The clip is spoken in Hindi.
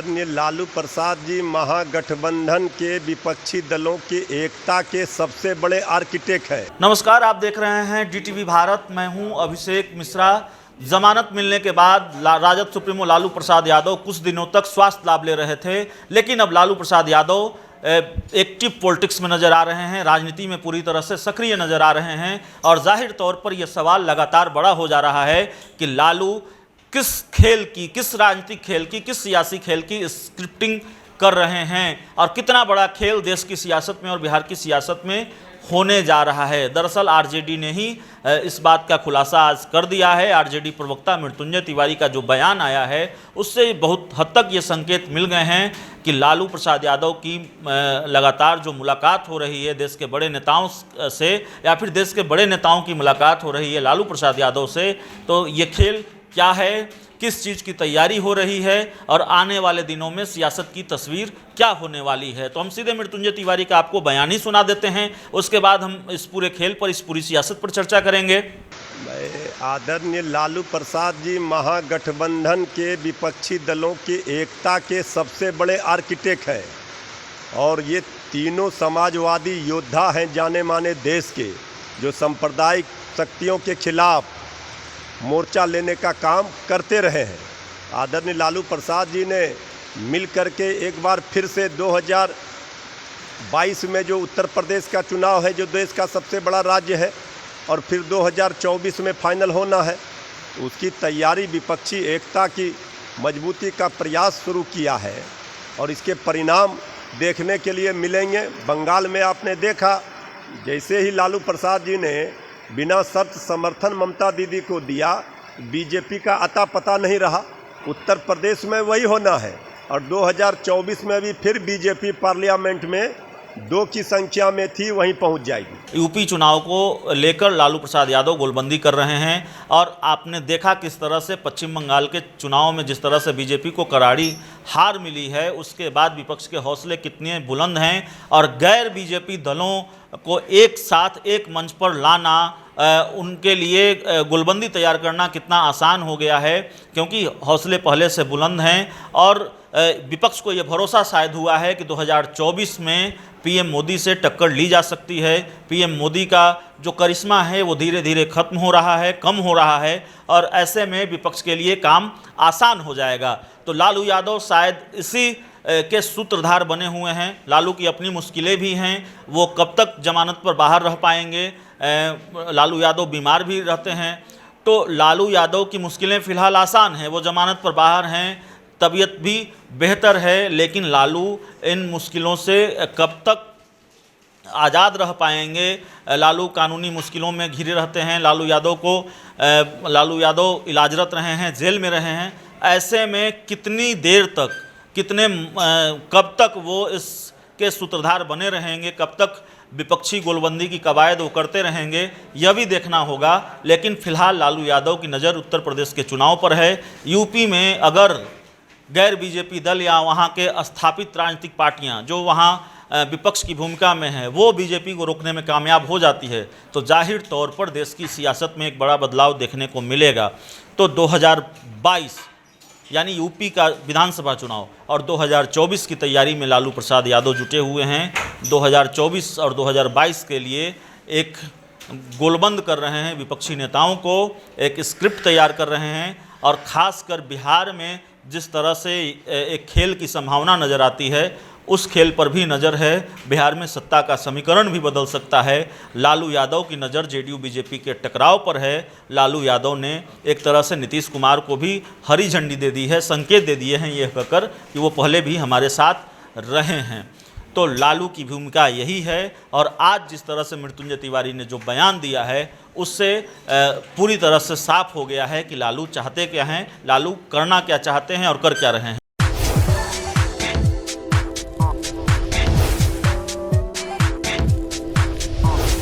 आदरणीय लालू प्रसाद जी महागठबंधन के विपक्षी दलों की एकता के सबसे बड़े आर्किटेक्ट हैं। नमस्कार, आप देख रहे हैं डीटीवी भारत। मैं हूं अभिषेक मिश्रा। जमानत मिलने के बाद राजद सुप्रीमो लालू प्रसाद यादव कुछ दिनों तक स्वास्थ्य लाभ ले रहे थे, लेकिन अब लालू प्रसाद यादव एक्टिव पॉलिटिक्स में नजर आ रहे हैं, राजनीति में पूरी तरह से सक्रिय नजर आ रहे हैं। और जाहिर तौर पर यह सवाल लगातार बड़ा हो जा रहा है कि लालू किस खेल की, किस राजनीतिक खेल की, किस सियासी खेल की स्क्रिप्टिंग कर रहे हैं और कितना बड़ा खेल देश की सियासत में और बिहार की सियासत में होने जा रहा है। दरअसल आरजेडी ने ही इस बात का खुलासा आज कर दिया है। आरजेडी प्रवक्ता मृत्युंजय तिवारी का जो बयान आया है उससे बहुत हद तक ये संकेत मिल गए हैं कि लालू प्रसाद यादव की लगातार जो मुलाकात हो रही है देश के बड़े नेताओं से, या फिर देश के बड़े नेताओं की मुलाकात हो रही है लालू प्रसाद यादव से, तो ये खेल क्या है, किस चीज़ की तैयारी हो रही है और आने वाले दिनों में सियासत की तस्वीर क्या होने वाली है। तो हम सीधे मृत्युंजय तिवारी का आपको बयान ही सुना देते हैं, उसके बाद हम इस पूरे खेल पर, इस पूरी सियासत पर चर्चा करेंगे। आदरणीय लालू प्रसाद जी महागठबंधन के विपक्षी दलों की एकता के सबसे बड़े आर्किटेक्ट हैं और ये तीनों समाजवादी योद्धा हैं जाने माने देश के, जो सांप्रदायिक शक्तियों के खिलाफ मोर्चा लेने का काम करते रहे हैं। आदरणीय लालू प्रसाद जी ने मिल करके एक बार फिर से 2022 में जो उत्तर प्रदेश का चुनाव है, जो देश का सबसे बड़ा राज्य है, और फिर 2024 में फाइनल होना है, उसकी तैयारी, विपक्षी एकता की मजबूती का प्रयास शुरू किया है और इसके परिणाम देखने के लिए मिलेंगे। बंगाल में आपने देखा, जैसे ही लालू प्रसाद जी ने बिना शर्त समर्थन ममता दीदी को दिया, बीजेपी का अता पता नहीं रहा। उत्तर प्रदेश में वही होना है और 2024 में भी फिर बीजेपी पार्लियामेंट में 2 की संख्या में थी, वहीं पहुंच जाएगी। यूपी चुनाव को लेकर लालू प्रसाद यादव गोलबंदी कर रहे हैं और आपने देखा किस तरह से पश्चिम बंगाल के चुनाव में जिस तरह से बीजेपी को करारी हार मिली है, उसके बाद विपक्ष के हौसले कितने बुलंद हैं और गैर बीजेपी दलों को एक साथ एक मंच पर लाना, उनके लिए गोलबंदी तैयार करना कितना आसान हो गया है, क्योंकि हौसले पहले से बुलंद हैं। और विपक्ष को यह भरोसा शायद हुआ है कि 2024 में पीएम मोदी से टक्कर ली जा सकती है। पीएम मोदी का जो करिश्मा है वो धीरे धीरे खत्म हो रहा है, कम हो रहा है, और ऐसे में विपक्ष के लिए काम आसान हो जाएगा। तो लालू यादव शायद इसी के सूत्रधार बने हुए हैं। लालू की अपनी मुश्किलें भी हैं, वो कब तक जमानत पर बाहर रह पाएंगे। लालू यादव बीमार भी रहते हैं, तो लालू यादव की मुश्किलें फ़िलहाल आसान हैं, वो जमानत पर बाहर हैं, तबीयत भी बेहतर है, लेकिन लालू इन मुश्किलों से कब तक आज़ाद रह पाएंगे। लालू कानूनी मुश्किलों में घिरे रहते हैं। लालू यादव इलाजरत रहे हैं, जेल में रहे हैं। ऐसे में कितनी देर तक, कब तक वो इसके सूत्रधार बने रहेंगे, कब तक विपक्षी गोलबंदी की कवायद वो करते रहेंगे, यह भी देखना होगा। लेकिन फिलहाल लालू यादव की नज़र उत्तर प्रदेश के चुनाव पर है। यूपी में अगर गैर बीजेपी दल या वहाँ के स्थापित राजनीतिक पार्टियाँ जो वहाँ विपक्ष की भूमिका में है, वो बीजेपी को रोकने में कामयाब हो जाती है, तो जाहिर तौर पर देश की सियासत में एक बड़ा बदलाव देखने को मिलेगा। तो 2022 यानी यूपी का विधानसभा चुनाव और 2024 की तैयारी में लालू प्रसाद यादव जुटे हुए हैं। 2024 और 2022 के लिए एक गोलबंद कर रहे हैं, विपक्षी नेताओं को एक स्क्रिप्ट तैयार कर रहे हैं। और ख़ासकर बिहार में जिस तरह से एक खेल की संभावना नज़र आती है, उस खेल पर भी नज़र है। बिहार में सत्ता का समीकरण भी बदल सकता है। लालू यादव की नज़र जेडीयू बीजेपी के टकराव पर है। लालू यादव ने एक तरह से नीतीश कुमार को भी हरी झंडी दे दी है, संकेत दे दिए हैं ये कहकर कि वो पहले भी हमारे साथ रहे हैं। तो लालू की भूमिका यही है। और आज जिस तरह से मृत्युंजय तिवारी ने जो बयान दिया है, उससे पूरी तरह से साफ हो गया है कि लालू चाहते क्या हैं, लालू करना क्या चाहते हैं और कर क्या रहे हैं।